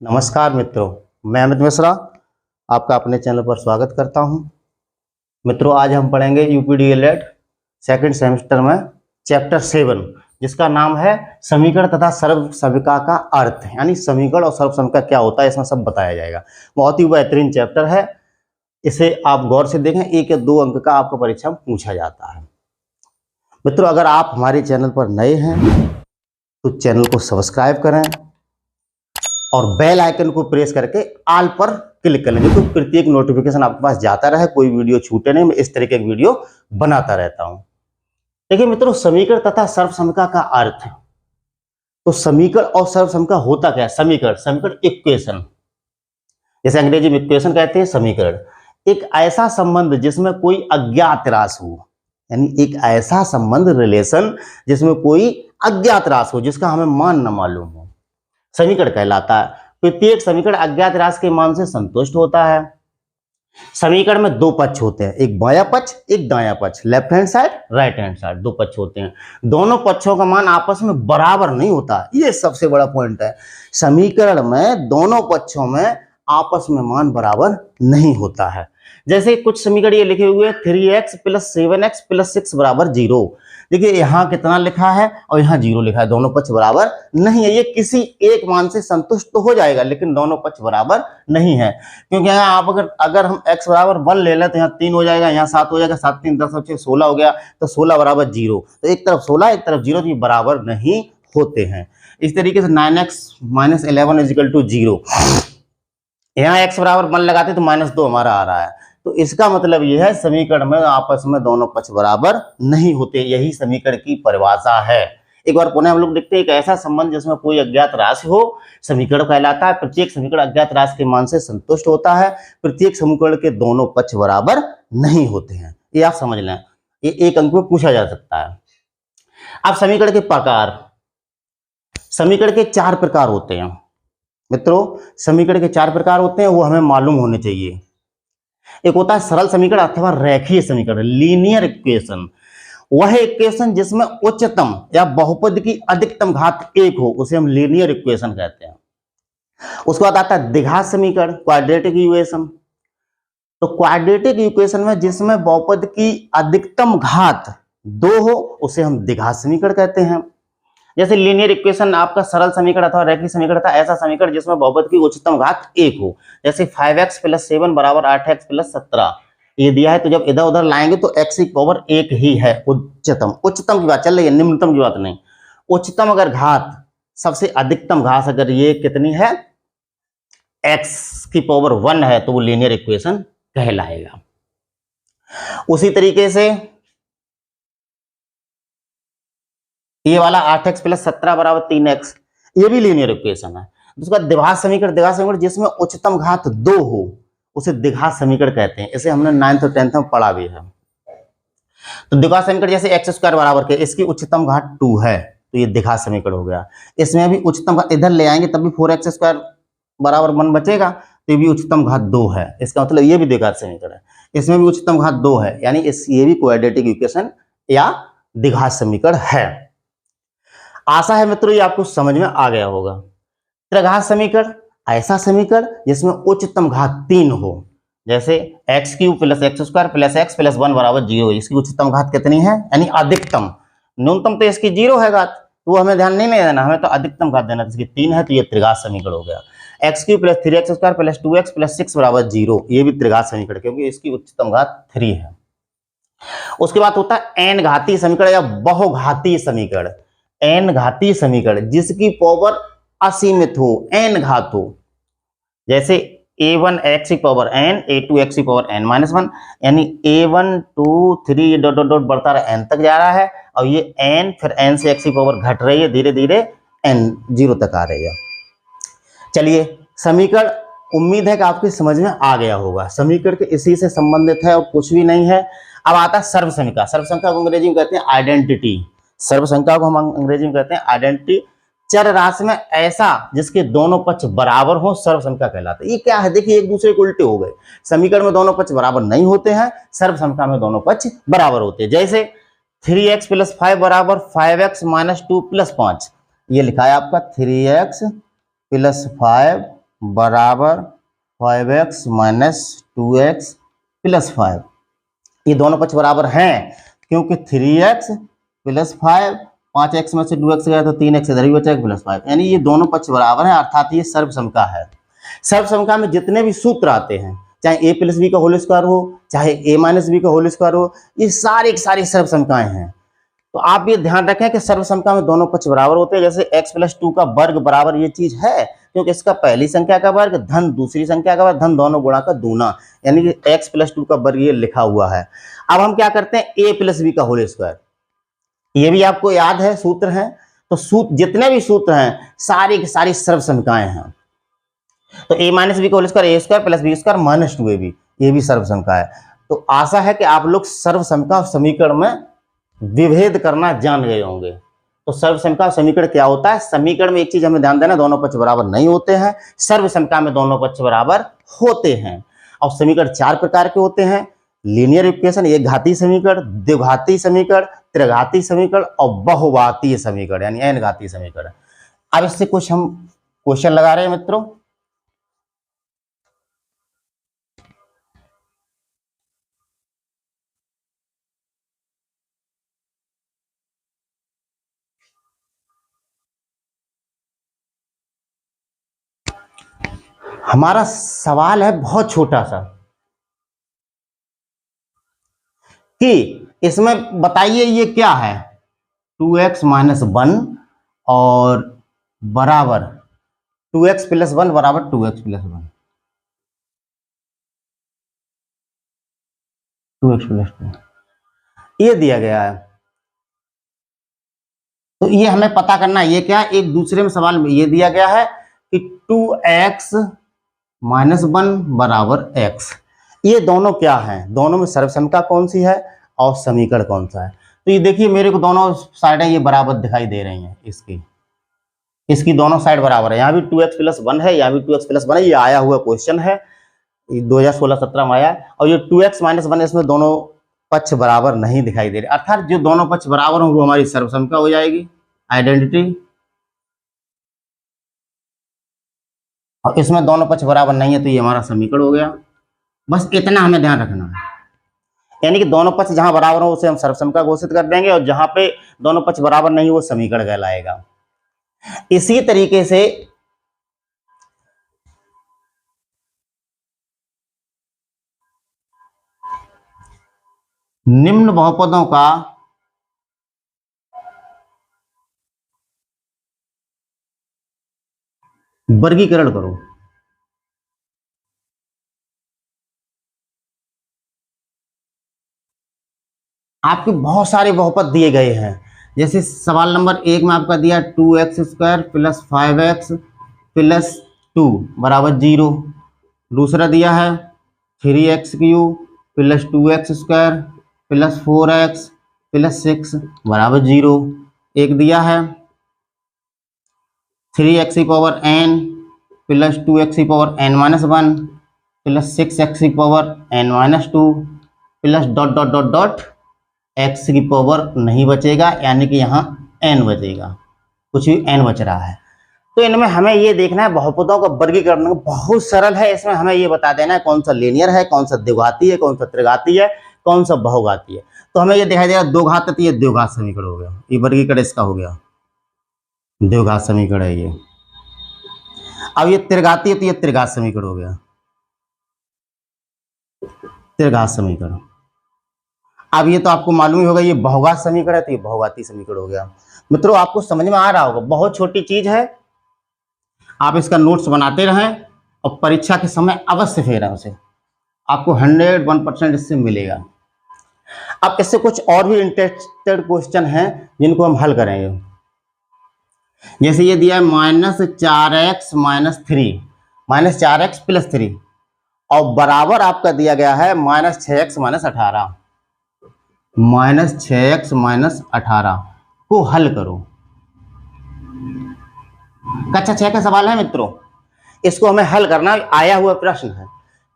नमस्कार मित्रों, मैं अमित मिश्रा आपका अपने चैनल पर स्वागत करता हूं। मित्रों, आज हम पढ़ेंगे यूपीडीएलएड सेकंड सेमेस्टर में चैप्टर 7 जिसका नाम है समीकरण तथा सर्वसमिका का अर्थ, यानी समीकरण और सर्वसमिका क्या होता है इसमें सब बताया जाएगा। बहुत ही बेहतरीन चैप्टर है, इसे आप गौर से देखें। 1 या 2 अंक का आपको परीक्षा में पूछा जाता है। मित्रों, अगर आप हमारे चैनल पर नए हैं तो चैनल को सब्सक्राइब करें और बेल आइकन को प्रेस करके ऑल पर क्लिक कर लें, तो प्रत्येक नोटिफिकेशन आपके पास जाता रहे, कोई वीडियो छूटे नहीं। मैं इस तरीके की वीडियो बनाता रहता हूं। देखिए मित्रों, समीकरण तथा सर्वसमिका का अर्थ। तो समीकरण और सर्वसमिका होता क्या है? समीकरण इक्वेशन, जैसे अंग्रेजी में इक्वेशन कहते हैं, समीकरण एक ऐसा संबंध जिसमें कोई अज्ञात राशि हो, यानी एक ऐसा संबंध, रिलेशन जिसमें कोई अज्ञात राशि हो जिसका हमें मान न मालूम हो, समीकरण कहलाता है। प्रत्येक समीकरण अज्ञात राशि के मान से संतुष्ट होता है। समीकरण में 2 पक्ष होते हैं, एक बायां पक्ष एक दायां पक्ष, left hand side right hand side, 2 पक्ष होते हैं। दोनों पक्षों का मान आपस में बराबर नहीं होता, ये सबसे बड़ा पॉइंट है। समीकरण में दोनों पक्षों में आपस में मान बराबर नहीं होता है। जैसे कुछ समीकरण ये लिखे हुए 3x + 7x + 6 = 0। देखिए यहाँ कितना लिखा है और यहाँ 0 लिखा है, दोनों पक्ष बराबर नहीं है। ये किसी एक मान से संतुष्ट तो हो जाएगा, लेकिन दोनों पक्ष बराबर नहीं है, क्योंकि यहाँ आप अगर हम x = 1 ले लें तो यहाँ 3 हो जाएगा, यहाँ 7 हो जाएगा, 7 3 10 6 16 हो गया, तो 16 = 0। तो एक तरफ 16 एक तरफ 0, तो ये बराबर नहीं होते हैं। इस तरीके से 9x - 11 = 0, यहाँ x = 1 लगाते तो -2 हमारा आ रहा है। तो इसका मतलब यह है समीकरण में आपस में दोनों पक्ष बराबर नहीं होते, यही समीकरण की परिभाषा है। एक बार पुनः हम लोग देखते हैं, एक ऐसा संबंध जिसमें कोई अज्ञात राशि हो समीकरण कहलाता है। प्रत्येक समीकरण अज्ञात राशि के मान से संतुष्ट होता है। प्रत्येक समीकरण के दोनों पक्ष बराबर नहीं होते हैं, ये आप समझ लें, ये 1 अंक में पूछा जा सकता है। अब समीकरण के प्रकार, समीकरण के 4 प्रकार होते हैं। मित्रों, समीकरण के 4 प्रकार होते हैं, वो हमें मालूम होने चाहिए। एक होता है सरल समीकरण अथवा रेखीय समीकरण, लीनियर इक्वेशन। वह इक्वेशन जिसमें उच्चतम या बहुपद की अधिकतम घात 1 हो, उसे हम लीनियर इक्वेशन कहते हैं। उसके बाद आता है द्विघात समीकरण, क्वाड्रेटिक इक्वेशन। तो क्वाड्रेटिक इक्वेशन में जिसमें बहुपद की अधिकतम घात 2 हो, उसे हम द्विघात समीकरण कहते हैं। जैसे लीनियर इक्वेशन आपका सरल समीकरण अथवा रेखीय समीकरण था, ऐसा समीकरण जिसमें बहुपद की उच्चतम घात 1 हो। जैसे 5x + 7 = 8x + 17 ये दिया है, तो जब इधर उधर लाएंगे तो x की पावर 1 ही है उच्चतम की बात चल रही है, निम्नतम की बात नहीं। उच्चतम अगर घात, सबसे अधिकतम घात अगर ये कितनी है, x की पावर 1 है, तो वो लीनियर इक्वेशन कहलाएगा। उसी तरीके से ये वाला 8x + 17 = 3x, ये भी लीनियर इक्वेशन है। उसका द्विघात समीकरण जिसमें उच्चतम घात 2 हो, उसे द्विघात समीकरण कहते हैं। इसे हमने 9th और 10th में पढ़ा भी है। तो द्विघात समीकरण जैसे x² बराबर के, इसकी उच्चतम घात 2 है, तो ये द्विघात समीकरण हो गया। इसमें भी उच्चतम घात इधर ले आएंगे तब भी 4x² = 1 बचेगा, तो ये भी उच्चतम घात 2 है। इसका मतलब ये भी द्विघात समीकरण है, इसमें भी उच्चतम घात 2 है, यानी ये भी क्वाड्रेटिक इक्वेशन या द्विघात समीकरण है। आशा है मित्रों ये आपको समझ में आ गया होगा। त्रिघात समीकरण, ऐसा समीकरण जिसमें उच्चतम घात 3 हो, जैसे x³ + x² + x + 1 = 0। इसकी उच्चतम घात कितनी है, यानी अधिकतम। न्यूनतम तो इसकी 0 है घात, तो वो हमें ध्यान नहीं देना, हमें तो अधिकतम घात देना। इसकी 3 है, तो ये त्रिघात समीकरण हो गया। x³ + 3x² + 2x + 6 = 0, ये भी त्रिघात समीकरण, क्योंकि इसकी उच्चतम घात 3 है। उसके बाद होता है n घातीय समीकरण या बहुघातीय समीकरण। n घातीय समीकरण जिसकी पावर असीमित हो, n घात हो, जैसे a1x की पावर n, a2x की पावर n-1, यानी a1 2 3 डॉट डॉट डॉट बढ़ता रहा, n तक जा रहा है, और ये n फिर n से x की पावर घट रही है, धीरे धीरे n 0 तक आ रही है। चलिए, समीकरण उम्मीद है कि आपकी समझ में आ गया होगा। समीकरण के इसी से संबंधित है और कुछ भी नहीं है। अब आता है सर्वसमिका। सर्वसमिका को अंग्रेजी में कहते हैं आइडेंटिटी। सर्वसंख्या को हम अंग्रेजी में कहते हैं आइडेंटिटी। चर राशि में ऐसा जिसके दोनों पक्ष बराबर हो, सर्वसंख्या कहलाता है। ये क्या है, देखिए एक दूसरे के उल्टे हो गए। समीकरण में दोनों पक्ष बराबर नहीं होते हैं, सर्वसंख्या में दोनों पक्ष बराबर होते हैं। जैसे 3x + 5 = 5x - 2 + 5, ये लिखा है आपका 3x + 5 बराबर 5x माइनस 2x प्लस 5। ये दोनों पक्ष बराबर हैं क्योंकि 3x प्लस 5, 5x में से 2x गया तो 3x इधर ही बचा प्लस 5, यानी ये दोनों पक्ष बराबर हैं, अर्थात ये सर्वसमका है। सर्वसमका में जितने भी सूत्र आते हैं, चाहे a प्लस बी का होल स्क्वायर हो, चाहे a माइनस बी का होल स्क्वायर हो, ये सारी सर्वसमकाएं हैं। तो आप ये ध्यान रखें कि सर्वसमका में दोनों पक्ष बराबर होते हैं। जैसे x प्लस 2 का वर्ग बराबर ये चीज है क्योंकि इसका पहली संख्या का वर्ग धन दूसरी संख्या का वर्ग धन दोनों गुणा का दूना, यानी कि x प्लस 2 का वर्ग ये लिखा हुआ है। अब हम क्या करते हैं, a प्लस बी का होल स्क्वायर, ये भी आपको याद है सूत्र है। तो सूत्र जितने भी सूत्र हैं सारी की सारी सर्वसमकाएं हैं। तो a माइनस बी का whole square a square plus B square minus 2ab, ये भी सर्वसमका है। तो आशा है कि आप लोग सर्वसमका समीकरण में विभेद करना जान गए होंगे। तो सर्वसमका समीकरण क्या होता है, समीकरण में एक चीज हमें ध्यान देना, दोनों पक्ष बराबर नहीं होते हैं, सर्वसमका में दोनों पक्ष बराबर होते हैं। और समीकरण 4 प्रकार के होते हैं, लीनियर इक्वेशन, एक घातीय समीकरण, द्विघातीय समीकरण, त्रिघातीय समीकरण और बहुघातीय समीकरण यानी n घातीय समीकरण। अब इससे कुछ हम क्वेश्चन लगा रहे हैं मित्रों। हमारा सवाल है बहुत छोटा सा कि इसमें बताइए ये क्या है, 2x माइनस 1 और बराबर 2x प्लस 1 बराबर 2x प्लस 1, 2x प्लस 2 ये दिया गया है। तो ये हमें पता करना है ये क्या है। एक दूसरे में सवाल में ये दिया गया है कि 2x माइनस 1 बराबर x, ये दोनों क्या हैं, दोनों में सर्वसमका कौन सी है और समीकरण कौन सा है। तो ये देखिए मेरे को दोनों साइडें ये बराबर दिखाई दे रही हैं, इसकी दोनों साइड बराबर है। यहाँ भी 2x प्लस 1 है, यहाँ भी 2x प्लस 1 है, ये आया हुआ क्वेश्चन है, 2016-17 में आया है। और ये 2x माइनस 1 इसमें दोनों पक्ष बराबर नहीं दिखाई दे रहे, अर्थात जो दोनों पक्ष बराबर होंगे वो हमारी सर्वसमका हो जाएगी, आइडेंटिटी। और इसमें दोनों पक्ष बराबर नहीं है तो ये हमारा समीकरण हो गया। बस इतना हमें ध्यान रखना है, यानी कि दोनों पक्ष जहां बराबर हो उसे हम सर्वसमका घोषित कर देंगे और जहां पे दोनों पक्ष बराबर नहीं वो समीकरण कहलाएगा। इसी तरीके से निम्न बहुपदों का वर्गीकरण करो। आपके बहुत सारे बहुपद दिए गए हैं, जैसे सवाल नंबर 1 में आपका दिया 2x square plus 5x plus 2 बराबर 0। दूसरा दिया है 3x cube plus 2x square plus 4x plus 6 बराबर 0। एक दिया है 3x की पावर n प्लस 2x की power n minus 1 plus 6x की power n minus 2 plus dot dot dot dot x की पावर नहीं बचेगा, यानी कि यहाँ n बचेगा, कुछ भी n बच रहा है। तो इनमें हमें ये देखना है बहुपदों का वर्गीकरण बहुत सरल है। इसमें हमें ये बता देना है कौन सा लीनियर है, कौन सा द्विघाती है, कौन सा त्रिघाती है, कौन सा बहुघाती है। तो हमें ये दिखाई देगा दो घात, तो ये द्विघात समीकरण हो गया, ये वर्गीकरण इसका हो गया, द्विघात समीकरण है ये। अब ये त्रिघाती है तो ये त्रिघात समीकरण हो गया, त्रिघात समीकरण। अब ये तो आपको मालूम ही होगा ये बहुघात समीकरण है तो ये बहुघाती समीकरण हो गया। मित्रों आपको समझ में आ रहा होगा, बहुत छोटी चीज है, आप इसका नोट्स बनाते रहें और परीक्षा के समय अवश्य फेरें उसे, आपको 101% इससे मिलेगा। अब इससे कुछ और भी इंटरेस्टेड क्वेश्चन हैं जिनको हम हल करेंगे। जैसे ये दिया है -4x माइनस 3, -4x प्लस 3 और बराबर आपका दिया गया है -6x माइनस 18, -6x माइनस 18 को हल करो। कक्षा 6 का सवाल है मित्रों, इसको हमें हल करना आया हुआ प्रश्न है।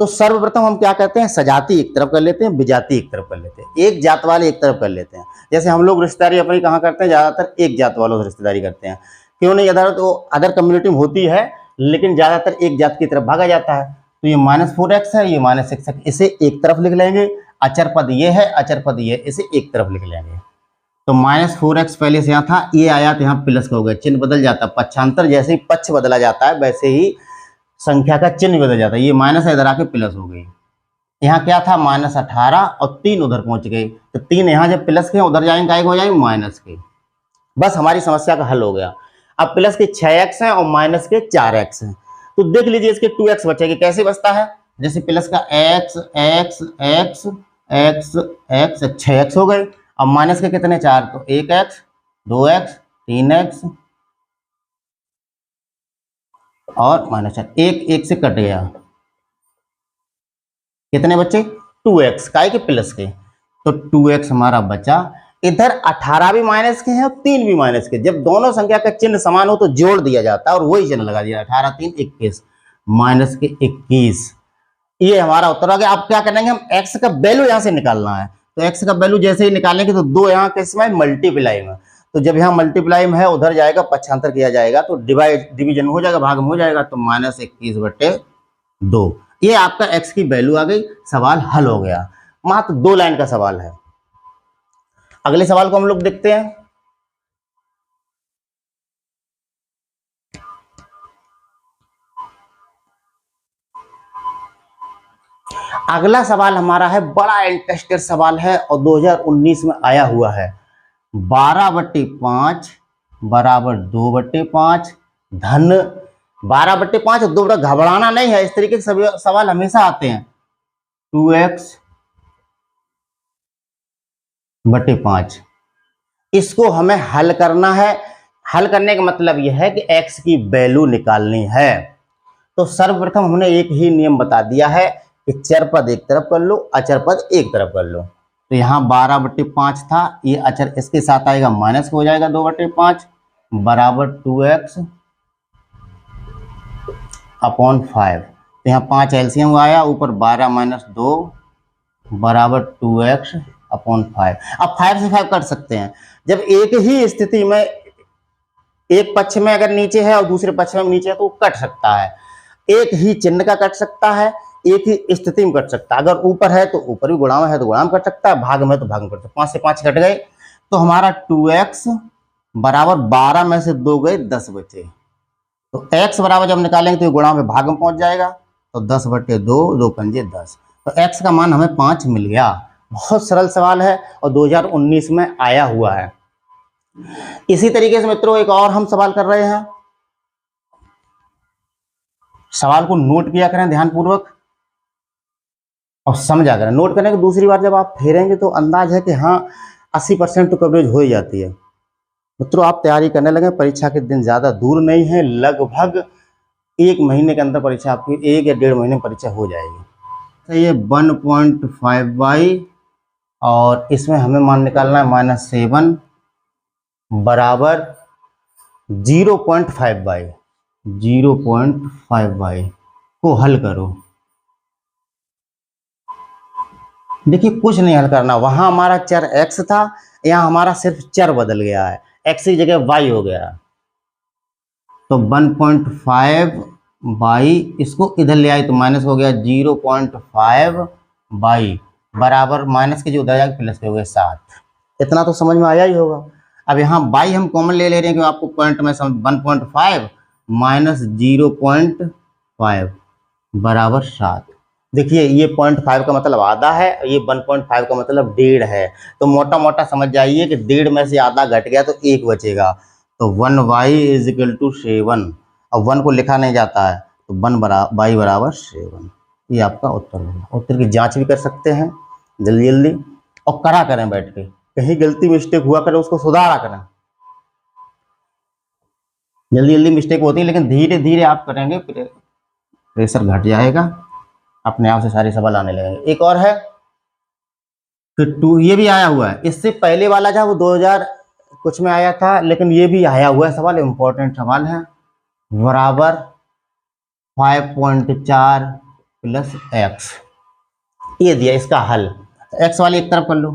तो सर्वप्रथम हम क्या करते हैं, सजाती एक तरफ कर लेते हैं, विजाती एक तरफ कर लेते हैं, एक जात वाले एक तरफ कर लेते हैं। जैसे हम लोग रिश्तेदारी अपनी कहाँ करते हैं, ज्यादातर एक जात वालों से रिश्तेदारी करते हैं, क्यों नहीं, अदर तो अदर कम्युनिटी में होती है लेकिन ज़्यादातर एक जात की तरफ भागा जाता है। तो ये -4x है, ये -6 है, इसे एक तरफ लिख लेंगे। अचर पद ये है, अचर पद ये, इसे एक तरफ लिख लेंगे। तो -4x पहले से यहाँ था, ये आया तो यहाँ प्लस का हो गया, चिन्ह बदल जाता है। पक्षांतर जैसे ही पक्ष बदला जाता है वैसे ही संख्या का चिन्ह बदल जाता है। ये माइनस है, इधर आके प्लस हो गई। यहाँ क्या था, -18 और 3 उधर पहुंच गए, तो 3 यहाँ जब प्लस के उधर जाएंगे काय हो जाएंगे माइनस के। बस हमारी समस्या का हल हो गया। अब प्लस के 6x हैं और माइनस के 4x हैं, तो देख लीजिए इसके 2x बचेंगे। कैसे बचता है, जैसे प्लस का x x x x x 6x हो गए, अब माइनस के कितने 4, तो 1x 2x 3x और -4, 1 से कट गया, कितने बच्चे 2x काय के प्लस के, तो 2x हमारा बचा। इधर 18 भी माइनस के हैं और 3 भी माइनस के। जब दोनों संख्या का चिन्ह समान हो तो जोड़ दिया जाता है और वही चिन्ह लगा दिया, 18 3 21 माइनस के 21। ये हमारा उत्तर आ गया। अब क्या करेंगे, हम x का वैल्यू यहाँ से निकालना है। तो x का वैल्यू जैसे ही निकालेंगे तो 2 यहाँ किसमें मल्टीप्लाई में, तो जब यहाँ मल्टीप्लाई में है उधर जाएगा, पक्षांतर किया जाएगा तो डिवीजन हो जाएगा, भाग में हो जाएगा, तो -21/2। ये आपका x की वैल्यू आ गई। सवाल हल हो गया। मात्र 2 लाइन का सवाल है। अगले सवाल को हम लोग देखते हैं। अगला सवाल हमारा है, बड़ा इंटरेस्टेड सवाल है और 2019 में आया हुआ है। 12/5 बराबर 2/5 धन 12/5 और 2, घबराना नहीं है, इस तरीके के सभी सवाल हमेशा आते हैं। 2x/5 इसको हमें हल करना है। हल करने का मतलब यह है कि x की वैल्यू निकालनी है। तो सर्वप्रथम हमने एक ही नियम बता दिया है कि चर पद एक तरफ कर लो, अचर पद एक तरफ कर लो। तो यहाँ 12/5 था, ये अचर इसके साथ आएगा, माइनस हो जाएगा 2/5 बराबर 2x/5। तो यहाँ 5 एलसीएम आया, ऊपर 12 - 2 बराबर 2x/5। अब 5 से 5 कट सकते हैं। जब एक ही स्थिति में एक पक्ष में अगर नीचे है और दूसरे पक्ष में नीचे है तो कट सकता है। एक ही चिन्ह का कट सकता है, एक ही स्थिति में कट सकता है। अगर ऊपर है तो ऊपर भी, गुणा में है तो गुणा में कट सकता है, भाग में है तो भाग में कट सकता है। 5 से 5 कट गए, तो हमारा 2x बराबर 12 में से 2 गए, 10 बचे। तो x बराबर जब निकालेंगे तो गुणा में भाग में पहुंच जाएगा, तो 10/2 2 पंजे 10। तो x का मान हमें 5 मिल गया। बहुत सरल सवाल है और 2019 में आया हुआ है। इसी तरीके से मित्रों एक और हम सवाल कर रहे हैं। सवाल को नोट किया करें ध्यानपूर्वक और समझा करें। नोट करने की दूसरी बार जब आप फेरेंगे तो अंदाज है कि हाँ 80% तो कवरेज हो ही जाती है। मित्रों आप तैयारी करने लगे, परीक्षा के दिन ज़्यादा दूर नहीं है, लगभग 1 महीने के अंदर परीक्षा आपकी, 1 या 1.5 महीने में परीक्षा हो जाएगी। तो ये 1.5y और इसमें हमें मान निकालना है -7 बराबर 0.5y। 0.5y को हल करो। देखिए कुछ नहीं हल करना, वहां हमारा चर x था, यहाँ हमारा सिर्फ चर बदल गया है, x की जगह y हो गया। तो 1.5y इसको इधर ले आए तो माइनस हो गया, 0.5y बराबर माइनस के जो उधर जाएगा प्लस के हो गए 7। इतना तो समझ में आया ही होगा। अब यहाँ y हम कॉमन ले रहे हैं कि आपको पॉइंट में समझ, 1.5 माइनस 0.5 बराबर 7। देखिए ये 0.5 का मतलब आधा है, ये 1.5 का मतलब 1.5 है। तो मोटा मोटा समझ जाइए कि 1.5 में से आधा घट गया तो 1 बचेगा। तो 1y = 7। अब 1 को लिखा नहीं जाता है तो 1y बराबर 7। ये आपका उत्तर होगा। उत्तर की जांच भी कर सकते हैं जल्दी जल्दी और करा करें बैठ के, कहीं गलती मिस्टेक हुआ करे उसको सुधारा करें। जल्दी जल्दी मिस्टेक होती है लेकिन धीरे धीरे आप करेंगे, प्रेशर घट जाएगा, अपने आप से सारे सवाल आने लगेंगे। एक और है कि 2, ये भी आया हुआ है। इससे पहले वाला था वो 2000 कुछ में आया था, लेकिन ये भी आया हुआ है सवाल, इंपॉर्टेंट सवाल है। बराबर 5.4 + x ये दिया, इसका हल x वाली एक तरफ कर लो,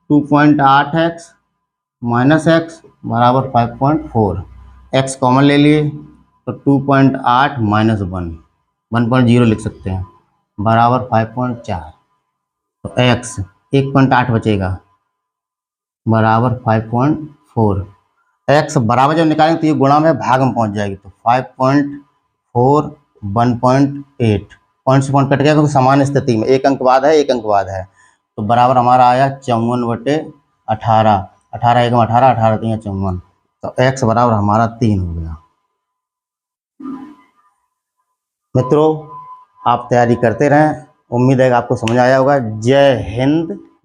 2.8x - x बराबर 5.4। x कॉमन ले लिए तो 2.8 माइनस 1.0 लिख सकते हैं, बराबर 5.4। तो x 1.8 बचेगा बराबर 5.4। x बराबर जब निकालेंगे तो ये गुणा में भाग में पहुंच जाएगी, तो 5.4 1.8, पॉइंट से पॉइंट कट गया क्योंकि समान स्थिति में एक अंक बाद है, एक अंक बाद है। तो बराबर हमारा आया 54/18, 18 1 18, 18 3 54। तो x बराबर हमारा 3 हो गया। मित्रों आप तैयारी करते रहें, उम्मीद है कि आपको समझ आया होगा। जय हिंद,